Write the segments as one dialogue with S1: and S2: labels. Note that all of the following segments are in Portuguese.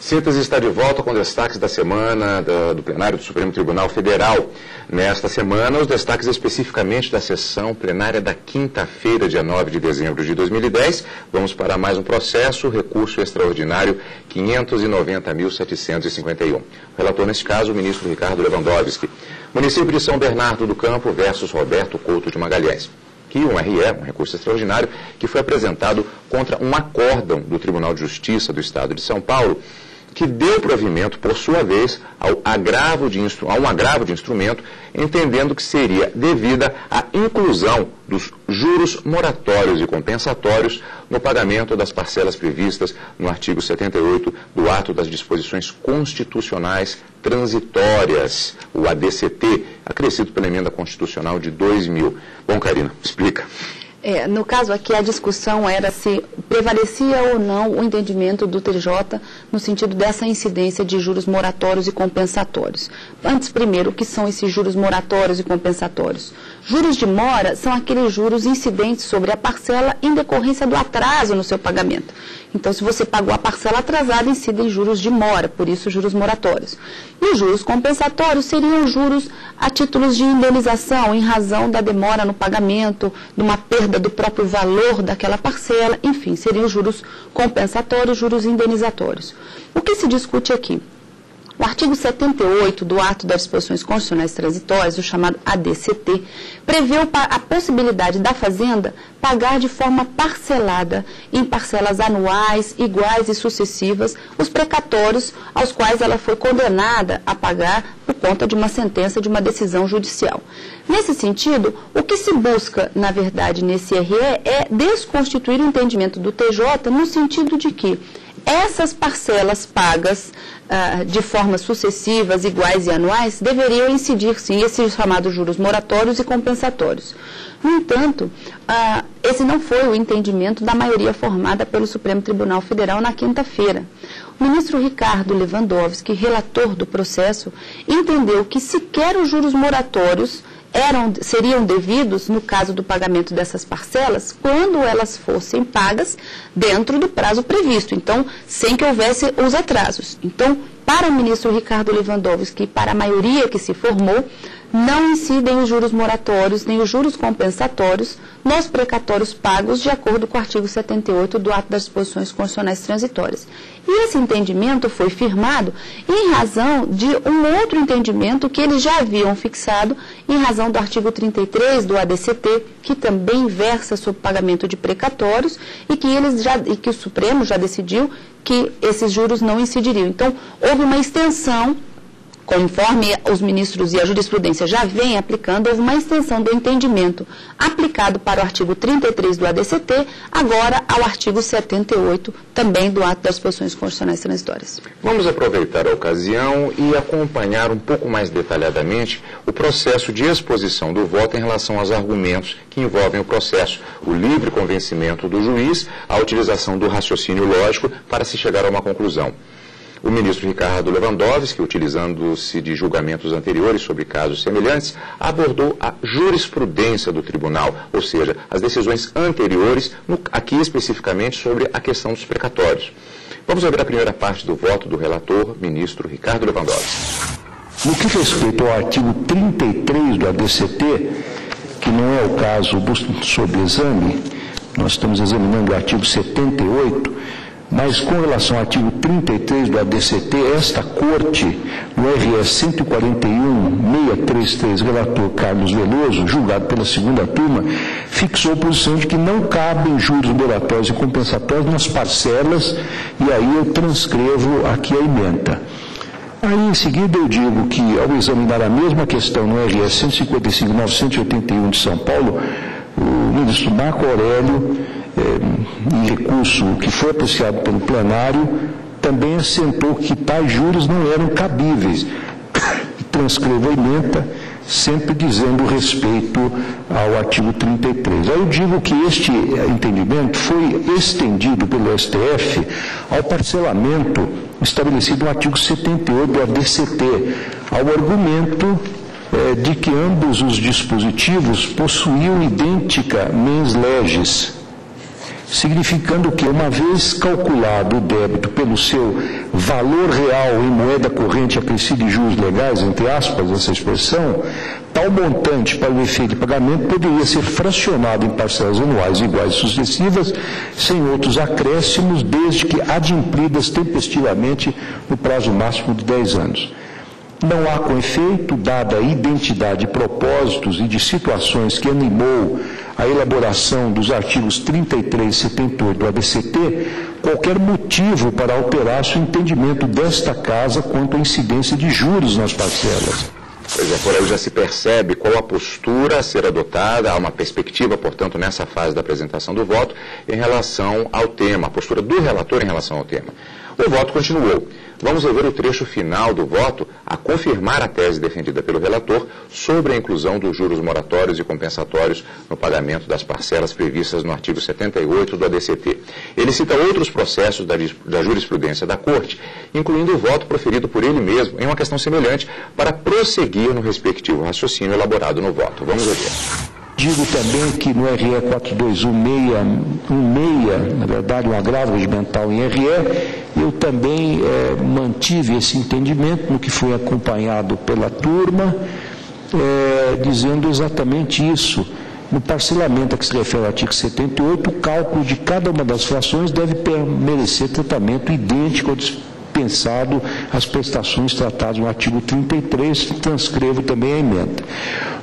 S1: Síntese está de volta com destaques da semana do plenário do Supremo Tribunal Federal. Nesta semana, os destaques especificamente da sessão plenária da quinta-feira, dia 9 de dezembro de 2010. Vamos para mais um processo, recurso extraordinário 590.751. O relator, neste caso, o ministro Ricardo Lewandowski. Município de São Bernardo do Campo versus Roberto Couto de Magalhães. Que um RE, um recurso extraordinário, que foi apresentado contra um acórdão do Tribunal de Justiça do Estado de São Paulo, que deu provimento, por sua vez, a um agravo de instrumento, entendendo que seria devida à inclusão dos juros moratórios e compensatórios no pagamento das parcelas previstas no artigo 78 do Ato das Disposições Constitucionais Transitórias, o ADCT, acrescido pela Emenda Constitucional de 2000. Bom, Karina, explica.
S2: No caso aqui, a discussão era se prevalecia ou não o entendimento do TJ no sentido dessa incidência de juros moratórios e compensatórios. Antes, primeiro, o que são esses juros moratórios e compensatórios? Juros de mora são aqueles juros incidentes sobre a parcela em decorrência do atraso no seu pagamento. Então, se você pagou a parcela atrasada, incidem juros de mora, por isso juros moratórios. E os juros compensatórios seriam juros a títulos de indenização em razão da demora no pagamento, de uma perda do próprio valor daquela parcela, enfim, seriam juros compensatórios, juros indenizatórios. O que se discute aqui? O artigo 78 do Ato das Disposições Constitucionais Transitórias, o chamado ADCT, prevê a possibilidade da Fazenda pagar de forma parcelada, em parcelas anuais, iguais e sucessivas, os precatórios aos quais ela foi condenada a pagar por conta de uma sentença de uma decisão judicial. Nesse sentido, o que se busca, na verdade, nesse RE é desconstituir o entendimento do TJ no sentido de que essas parcelas pagas de formas sucessivas, iguais e anuais, deveriam incidir, sim, esses chamados juros moratórios e compensatórios. No entanto, esse não foi o entendimento da maioria formada pelo Supremo Tribunal Federal na quinta-feira. O ministro Ricardo Lewandowski, relator do processo, entendeu que sequer os juros moratórios seriam devidos, no caso do pagamento dessas parcelas, quando elas fossem pagas dentro do prazo previsto, então, sem que houvesse os atrasos. Então, para o ministro Ricardo Lewandowski e para a maioria que se formou, não incidem os juros moratórios nem os juros compensatórios nos precatórios pagos de acordo com o artigo 78 do Ato das Disposições Constitucionais Transitórias. E esse entendimento foi firmado em razão de um outro entendimento que eles já haviam fixado em razão do artigo 33 do ADCT, que também versa sobre pagamento de precatórios e que o Supremo já decidiu que esses juros não incidiriam. Então, houve uma extensão, conforme os ministros e a jurisprudência já vêm aplicando, houve uma extensão do entendimento aplicado para o artigo 33 do ADCT, agora ao artigo 78, também do Ato das Disposições Constitucionais Transitórias.
S1: Vamos aproveitar a ocasião e acompanhar um pouco mais detalhadamente o processo de exposição do voto em relação aos argumentos que envolvem o processo, o livre convencimento do juiz, a utilização do raciocínio lógico para se chegar a uma conclusão. O ministro Ricardo Lewandowski, utilizando-se de julgamentos anteriores sobre casos semelhantes, abordou a jurisprudência do tribunal, ou seja, as decisões anteriores, aqui especificamente sobre a questão dos precatórios. Vamos ouvir a primeira parte do voto do relator, ministro Ricardo Lewandowski.
S3: No que respeita ao artigo 33 do ADCT, que não é o caso sob exame, nós estamos examinando o artigo 78, mas com relação ao artigo 33 do ADCT, esta Corte, no RS 141.633, relator Carlos Veloso, julgado pela segunda turma, fixou a posição de que não cabem juros moratórios e compensatórios nas parcelas, e aí eu transcrevo aqui a ementa. Aí, em seguida, eu digo que, ao examinar a mesma questão no RS 155.981 de São Paulo, o ministro Marco Aurélio, em recurso que foi apreciado pelo plenário, também assentou que tais juros não eram cabíveis. Transcrevo a ementa, sempre dizendo respeito ao artigo 33. Aí eu digo que este entendimento foi estendido pelo STF ao parcelamento estabelecido no artigo 78 do ADCT, ao argumento de que ambos os dispositivos possuíam idêntica mens legis. significando que, uma vez calculado o débito pelo seu valor real em moeda corrente acrescido de juros legais, entre aspas, essa expressão, tal montante para o efeito de pagamento poderia ser fracionado em parcelas anuais iguais e sucessivas, sem outros acréscimos, desde que adimplidas tempestivamente no prazo máximo de 10 anos. Não há, com efeito, dada a identidade de propósitos e de situações que animou a elaboração dos artigos 33 e 78 do ADCT, qualquer motivo para alterar-se o entendimento desta Casa quanto à incidência de juros nas parcelas.
S1: Pois é, por aí já se percebe qual a postura a ser adotada, há uma perspectiva, portanto, nessa fase da apresentação do voto, em relação ao tema, a postura do relator em relação ao tema. O voto continuou. Vamos rever o trecho final do voto a confirmar a tese defendida pelo relator sobre a inclusão dos juros moratórios e compensatórios no pagamento das parcelas previstas no artigo 78 do ADCT. Ele cita outros processos da jurisprudência da Corte, incluindo o voto proferido por ele mesmo em uma questão semelhante, para prosseguir no respectivo raciocínio elaborado no voto. Vamos ver.
S3: Digo também que no RE 4216, na verdade, um agravo regimental em RE, eu também mantive esse entendimento no que foi acompanhado pela turma, dizendo exatamente isso. No parcelamento a que se refere ao artigo 78, o cálculo de cada uma das frações deve merecer tratamento idêntico ao dispensado às prestações tratadas no artigo 33, transcrevo também a emenda.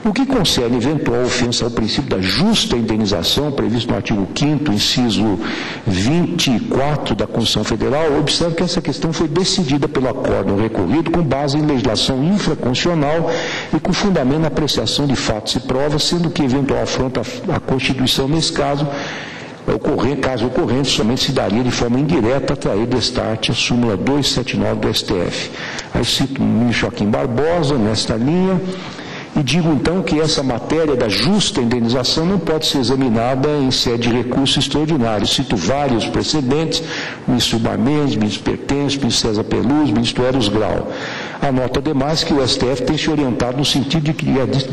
S3: No que concerne eventual ofensa ao princípio da justa indenização, previsto no artigo 5º, inciso 24 da Constituição Federal, observo que essa questão foi decidida pelo acórdão recorrido com base em legislação infraconstitucional e com fundamento na apreciação de fatos e provas, sendo que eventual afronta à Constituição, nesse caso ocorrente, somente se daria de forma indireta a trair destarte a súmula 279 do STF. Aí cito o ministro Joaquim Barbosa nesta linha, e digo então que essa matéria da justa indenização não pode ser examinada em sede de recurso extraordinário. Cito vários precedentes, ministro Gilmar Mendes, ministro Pertence, ministro César Peluz, ministro Eros Grau. Anota ademais que o STF tem se orientado no sentido de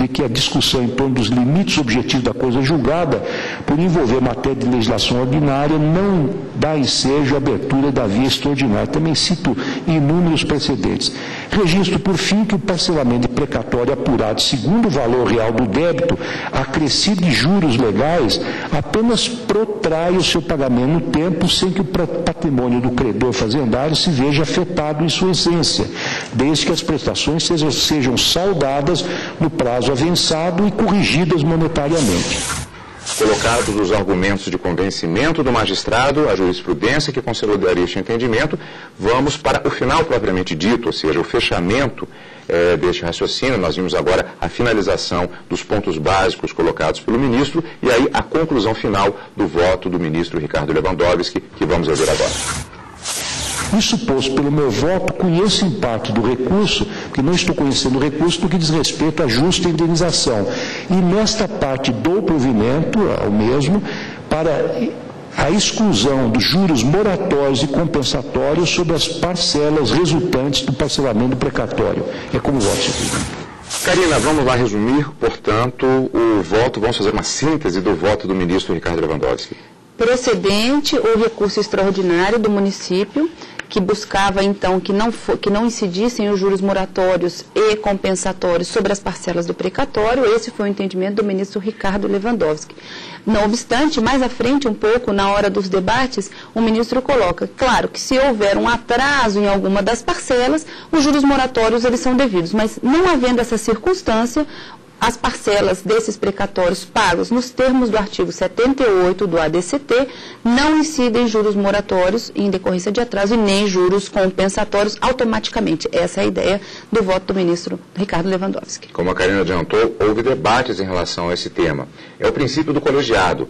S3: que a discussão em torno dos limites objetivos da coisa julgada, por envolver matéria de legislação ordinária, não dá ensejo à abertura da via extraordinária. Também cito inúmeros precedentes. Registro, por fim, que o parcelamento de precatório apurado segundo o valor real do débito, acrescido de juros legais, apenas protrai o seu pagamento no tempo, sem que o patrimônio do credor fazendário se veja afetado em sua essência, desde que as prestações sejam saldadas no prazo avançado e corrigidas monetariamente.
S1: Colocados os argumentos de convencimento do magistrado, a jurisprudência que consolidaria este entendimento, vamos para o final propriamente dito, ou seja, o fechamento deste raciocínio. Nós vimos agora a finalização dos pontos básicos colocados pelo ministro e aí a conclusão final do voto do ministro Ricardo Lewandowski, que vamos ouvir agora.
S3: Isso posto pelo meu voto, conheço em parte do recurso, porque não estou conhecendo o recurso no que diz respeito à justa indenização. E nesta parte dou provimento ao mesmo para a exclusão dos juros moratórios e compensatórios sobre as parcelas resultantes do parcelamento precatório. É como voto, senhor presidente.
S1: Karina, vamos lá resumir, portanto, o voto, vamos fazer uma síntese do voto do ministro Ricardo Lewandowski.
S2: Procedente o recurso extraordinário do município, que buscava, então, que não incidissem os juros moratórios e compensatórios sobre as parcelas do precatório. Esse foi o entendimento do ministro Ricardo Lewandowski. Não obstante, mais à frente, um pouco, na hora dos debates, o ministro coloca, claro, que se houver um atraso em alguma das parcelas, os juros moratórios eles são devidos, mas não havendo essa circunstância, as parcelas desses precatórios pagos nos termos do artigo 78 do ADCT não incidem juros moratórios em decorrência de atraso e nem juros compensatórios automaticamente. Essa é a ideia do voto do ministro Ricardo Lewandowski.
S1: Como a Karina adiantou, houve debates em relação a esse tema. É o princípio do colegiado.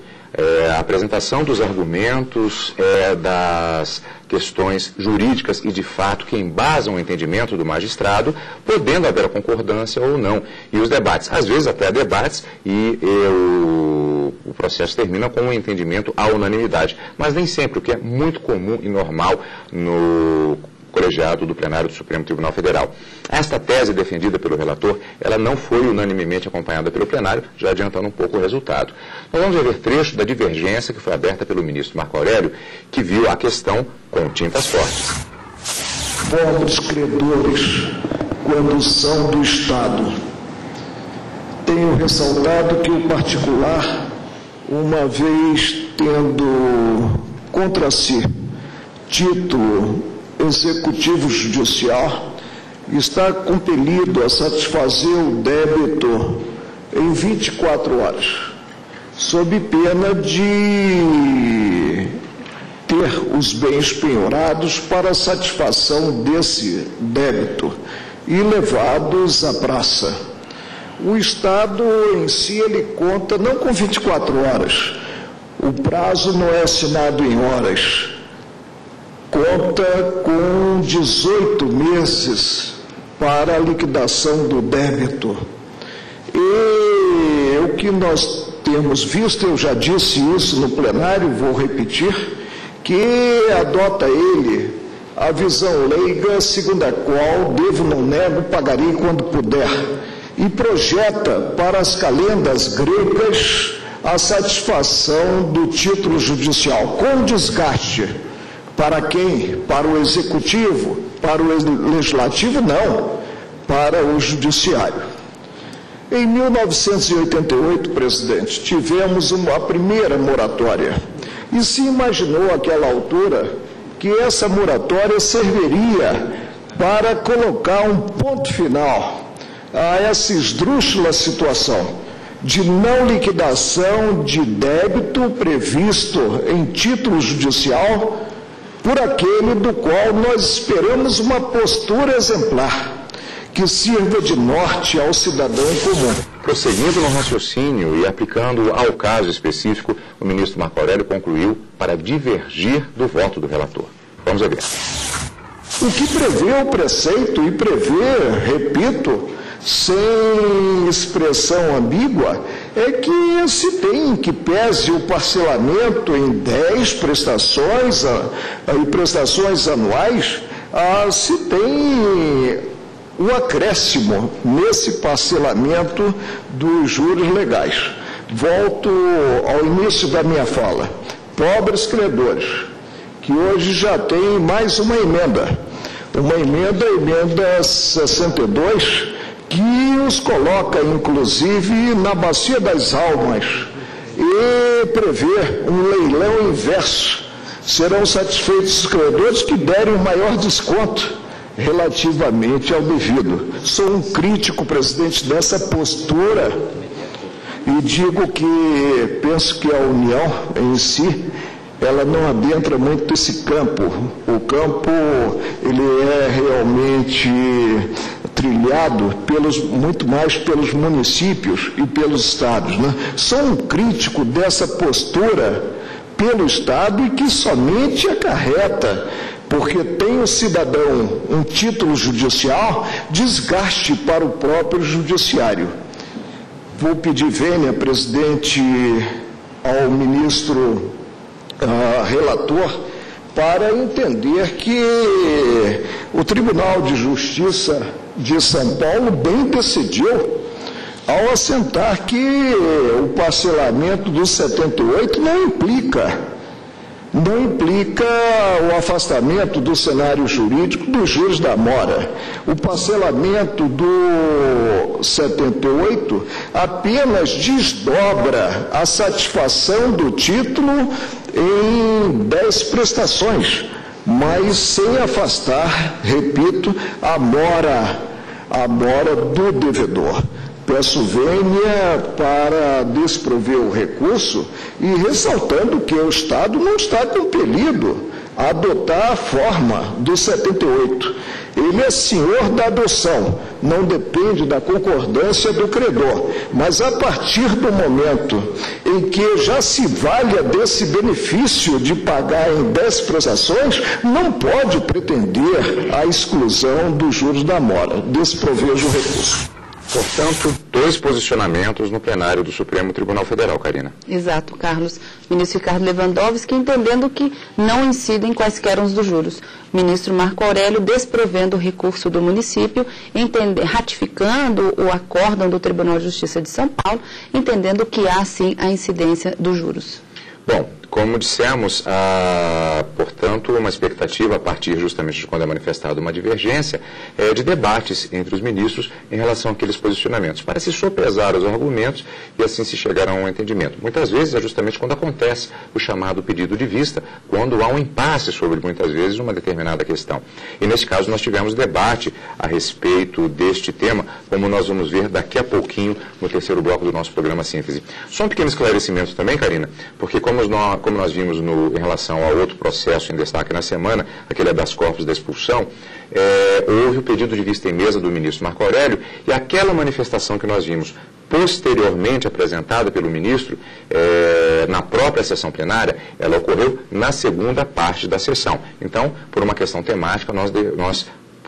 S1: A apresentação dos argumentos das questões jurídicas e de fato que embasam o entendimento do magistrado, podendo haver a concordância ou não. E os debates, às vezes até debates, e o processo termina com um entendimento à unanimidade. Mas nem sempre, o que é muito comum e normal colegiado do plenário do Supremo Tribunal Federal. Esta tese defendida pelo relator, ela não foi unanimemente acompanhada pelo plenário, já adiantando um pouco o resultado. Nós vamos ver trecho da divergência que foi aberta pelo ministro Marco Aurélio, que viu a questão com tintas fortes.
S4: Pobres credores, quando são do Estado. Tenho ressaltado que o particular, uma vez tendo contra si título executivo judicial, está compelido a satisfazer o débito em 24 horas, sob pena de ter os bens penhorados para satisfação desse débito e levados à praça. O Estado em si, ele conta não com 24 horas, o prazo não é assinado em horas, conta com 18 meses para a liquidação do débito. E o que nós temos visto, eu já disse isso no plenário, vou repetir, que adota ele a visão leiga segundo a qual devo, não nego, pagarei quando puder, e projeta para as calendas gregas a satisfação do título judicial, com desgaste. Para quem? Para o Executivo? Para o Legislativo? Não, para o Judiciário. Em 1988, presidente, tivemos a primeira moratória. E se imaginou àquela altura que essa moratória serviria para colocar um ponto final a essa esdrúxula situação de não liquidação de débito previsto em título judicial por aquele do qual nós esperamos uma postura exemplar, que sirva de norte ao cidadão comum.
S1: Prosseguindo no raciocínio e aplicando ao caso específico, o ministro Marco Aurélio concluiu para divergir do voto do relator. Vamos ver.
S4: O que prevê o preceito e prevê, repito, sem expressão ambígua, é que se tem que pese o parcelamento em 10 prestações e prestações anuais, se tem o acréscimo nesse parcelamento dos juros legais. Volto ao início da minha fala. Pobres credores, que hoje já tem mais uma emenda, a emenda 62, que os coloca, inclusive, na bacia das almas e prevê um leilão inverso. Serão satisfeitos os credores que derem o maior desconto relativamente ao devido. Sou um crítico, presidente, dessa postura e digo que penso que a União em si, ela não adentra muito esse campo. O campo, ele é realmente trilhado muito mais pelos municípios e pelos estados, né? Sou um crítico dessa postura pelo Estado e que somente acarreta, porque tem o cidadão um título judicial, desgaste para o próprio judiciário. Vou pedir vênia, presidente, ao ministro relator, para entender que o Tribunal de Justiça de São Paulo bem decidiu ao assentar que o parcelamento dos 78 não implica o afastamento do cenário jurídico dos juros da mora. O parcelamento do 78 apenas desdobra a satisfação do título em 10 prestações, mas sem afastar, repito, a mora do devedor. Peço vênia para desprover o recurso e ressaltando que o Estado não está compelido a adotar a forma do 78. Ele é senhor da adoção, não depende da concordância do credor, mas a partir do momento em que já se valha desse benefício de pagar em 10 prestações, não pode pretender a exclusão dos juros da mora. Desprovejo o recurso.
S1: Portanto, 2 posicionamentos no plenário do Supremo Tribunal Federal, Karina.
S2: Exato, Carlos. Ministro Ricardo Lewandowski entendendo que não incidem quaisquer uns dos juros. Ministro Marco Aurélio desprovendo o recurso do município, ratificando o acórdão do Tribunal de Justiça de São Paulo, entendendo que há, sim, a incidência dos juros.
S1: Bom, como dissemos, há, portanto, uma expectativa, a partir justamente de quando é manifestada uma divergência, de debates entre os ministros em relação àqueles posicionamentos, para se sopesar os argumentos e assim se chegar a um entendimento. Muitas vezes é justamente quando acontece o chamado pedido de vista, quando há um impasse sobre, muitas vezes, uma determinada questão. E nesse caso nós tivemos debate a respeito deste tema, como nós vamos ver daqui a pouquinho no terceiro bloco do nosso programa Síntese. Só um pequeno esclarecimento também, Karina, porque como nós vimos em relação ao outro processo em destaque na semana, aquele habeas corpus da expulsão, houve o pedido de vista em mesa do ministro Marco Aurélio e aquela manifestação que nós vimos posteriormente apresentada pelo ministro na própria sessão plenária, ela ocorreu na segunda parte da sessão. Então, por uma questão temática, nós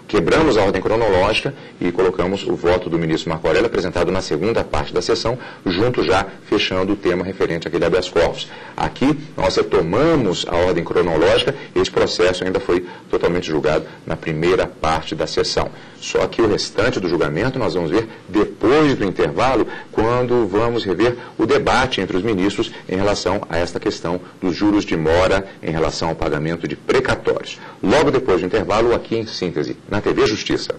S1: quebramos a ordem cronológica e colocamos o voto do ministro Marco Aurélio apresentado na segunda parte da sessão, junto já fechando o tema referente àquele habeas corpus. Aqui nós retomamos a ordem cronológica e esse processo ainda foi totalmente julgado na primeira parte da sessão. Só que o restante do julgamento nós vamos ver depois do intervalo, quando vamos rever o debate entre os ministros em relação a esta questão dos juros de mora em relação ao pagamento de precatórios. Logo depois do intervalo, aqui em Síntese, na TV Justiça.